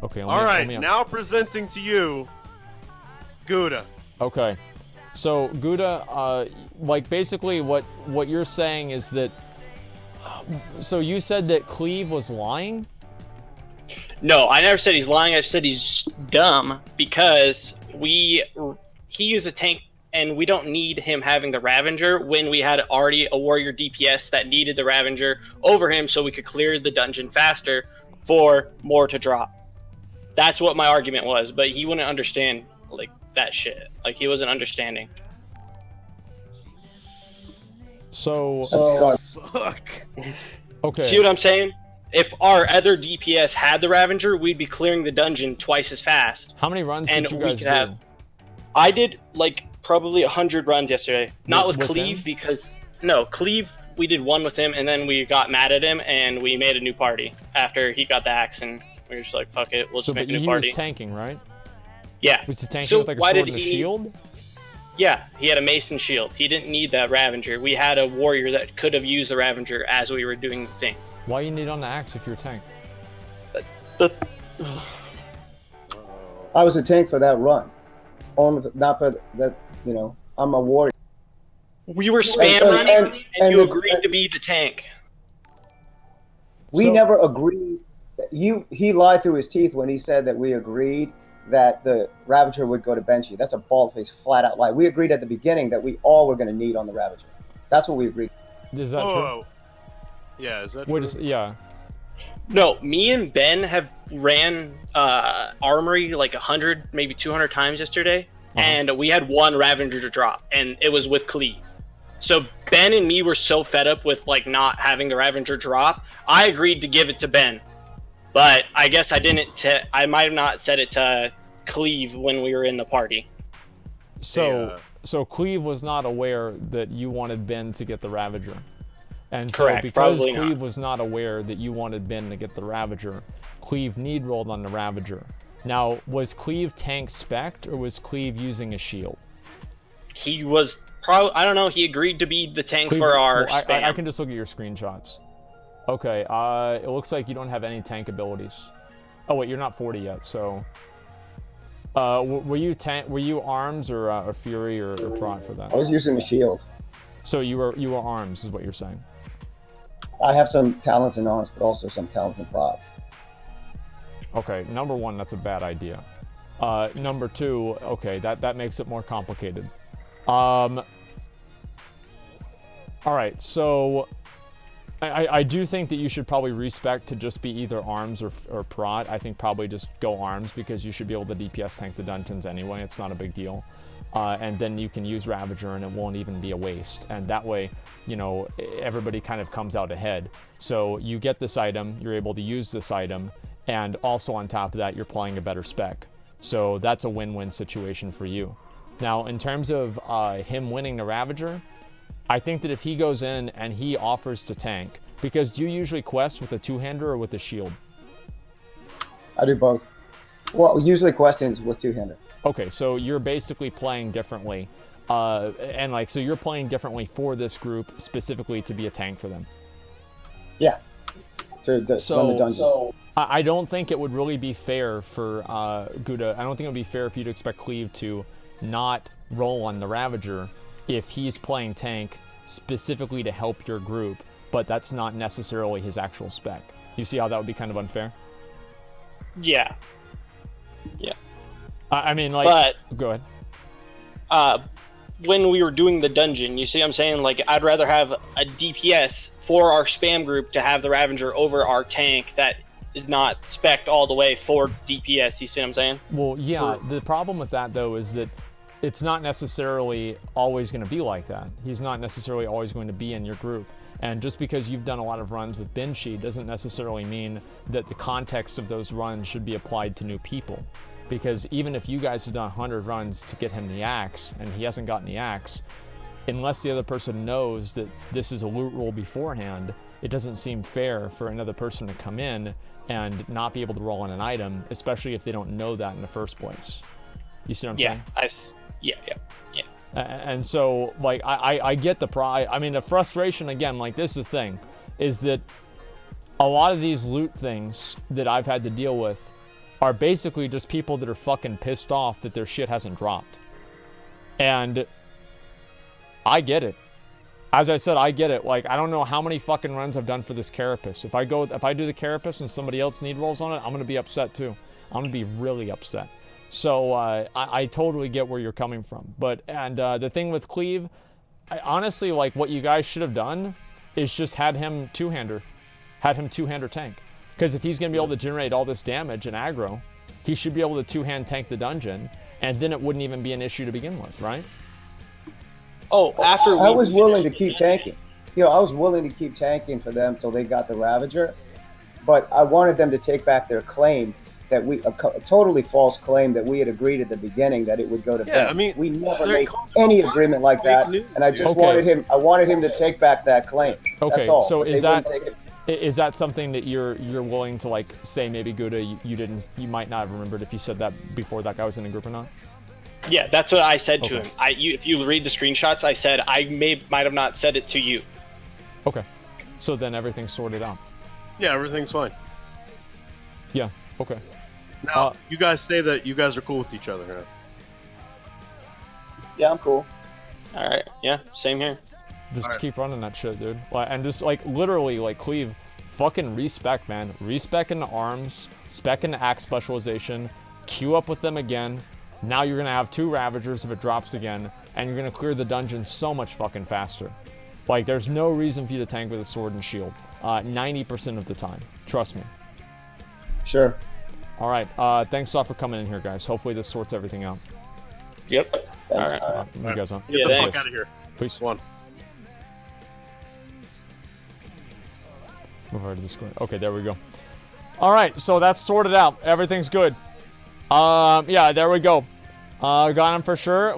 Okay. All right, now presenting to you, Gouda. Okay. So Gouda, like basically what you're saying is that. So you said that Cleve was lying? No, I never said he's lying. I said he's dumb because he used a tank, and we don't need him having the Ravager when we had already a warrior DPS that needed the Ravager over him, so we could clear the dungeon faster for more to drop. That's what my argument was, but he wouldn't understand like that shit. Like he wasn't understanding. So Fuck. okay. See what I'm saying? If our other DPS had the Ravager, we'd be clearing the dungeon twice as fast. How many runs did you guys do? I did like probably 100 runs yesterday. Not with Cleve him? because no, Cleve we did one with him and then we got mad at him and we made a new party after he got the axe and we were just like fuck it, we'll just make a new party. He was tanking, right? Yeah. Was he tanking with like a sword and a shield? Yeah, he had a mason shield. He didn't need that Ravager. We had a warrior that could have used the Ravager as we were doing the thing. Why you need on the axe if you're a tank? I was a tank for that run. Only not for that, you know, I'm a warrior. We were spam running and you agreed to be the tank. We never agreed. He lied through his teeth when he said that we agreed that the Ravager would go to Benchy. That's a bald-faced, flat-out lie. We agreed at the beginning that we all were going to need on the Ravager. That's what we agreed. Is that true? Yeah, is that true? Yeah. No, me and Ben have ran Armory like 100, maybe 200 times yesterday, and we had one Ravager to drop, and it was with Cleve. So Ben and me were so fed up with like not having the Ravager drop, I agreed to give it to Ben. But I guess I didn't. I might have not said it to Cleve when we were in the party. So Cleve was not aware that you wanted Ben to get the Ravager, and so Correct, because probably Cleve not. was not aware that you wanted Ben to get the Ravager, Cleve need rolled on the Ravager. Now, was Cleve tank spec'd or was Cleve using a shield? He was probably. I don't know. He agreed to be the tank Cleve, for our well, spam. I can just look at your screenshots. Okay, it looks like you don't have any tank abilities. Oh wait, you're not 40 yet, so... were you arms or fury or prot for that? I was using the shield. So you were arms, is what you're saying? I have some talents in arms, but also some talents in prot. Okay, number one, that's a bad idea. Number two, okay, that makes it more complicated. All right, so... I do think that you should probably respec to just be either arms or prot. I think probably just go arms because you should be able to DPS tank the dungeons anyway. It's not a big deal. And then you can use Ravager and it won't even be a waste. And that way, you know, everybody kind of comes out ahead. So you get this item, you're able to use this item, and also on top of that, you're playing a better spec. So that's a win-win situation for you. Now, in terms of him winning the Ravager, I think that if he goes in and he offers to tank, because do you usually quest with a two-hander or with a shield? I do both. Well, usually questions with two-hander. Okay, so you're basically playing differently. And like, so you're playing differently for this group, specifically to be a tank for them. Yeah. To run the dungeon. So I don't think it would really be fair for Gouda. I don't think it would be fair for you to expect Cleve to not roll on the Ravager if he's playing tank specifically to help your group, but that's not necessarily his actual spec. You see how that would be kind of unfair? Yeah. Yeah. I mean, like... But, go ahead. When we were doing the dungeon, you see what I'm saying? Like, I'd rather have a DPS for our spam group to have the Ravager over our tank that is not spec'd all the way for DPS. You see what I'm saying? Well, yeah. The problem with that, though, is that it's not necessarily always going to be like that. He's not necessarily always going to be in your group. And just because you've done a lot of runs with Benshi doesn't necessarily mean that the context of those runs should be applied to new people. Because even if you guys have done 100 runs to get him the axe, and he hasn't gotten the axe, unless the other person knows that this is a loot roll beforehand, it doesn't seem fair for another person to come in and not be able to roll on an item, especially if they don't know that in the first place. You see what I'm saying? Yeah. And so, like, I get the pride. I mean, the frustration, again, like, this is the thing, is that a lot of these loot things that I've had to deal with are basically just people that are fucking pissed off that their shit hasn't dropped. And I get it. As I said, I get it. Like, I don't know how many fucking runs I've done for this Carapace. If I do the Carapace and somebody else need rolls on it, I'm gonna be upset too. I'm gonna be really upset. So I totally get where you're coming from. But the thing with Cleve, I honestly, like, what you guys should have done is just had him two-hander tank. Because if he's going to be able to generate all this damage and aggro, he should be able to two-hand tank the dungeon, and then it wouldn't even be an issue to begin with, right? Oh, after I was willing to keep tanking. I was willing to keep tanking for them till they got the Ravager, but I wanted them to take back their claim that a totally false claim that we had agreed at the beginning that it would go to Ben. I mean, we never made any agreement like that, and I just wanted him to take back that claim. Okay, That's all. so But is that something that you're willing to, like, say maybe Gouda, you might not have remembered if you said that before that guy was in the group or not? Yeah, that's what I said to him. If you read the screenshots, I said I might have not said it to you. Okay, so then everything's sorted out. Yeah, everything's fine. Yeah. Okay. Now, you guys say that you guys are cool with each other, huh? Yeah, I'm cool. All right. Yeah, same here. Just keep running that shit, dude. And just, like, literally, like, Cleve, fucking respec, man. Respec into arms, spec into axe specialization, queue up with them again. Now you're gonna have 2 Ravagers if it drops again, and you're gonna clear the dungeon so much fucking faster. Like, there's no reason for you to tank with a sword and shield. 90% of the time. Trust me. Sure. All right. Thanks a lot for coming in here, guys. Hopefully this sorts everything out. Yep. Thanks. All right. You guys on. Get the fuck out of here. Peace. One. Move over to the screen. Okay, there we go. All right, so that's sorted out. Everything's good. Yeah, there we go. Got him for sure.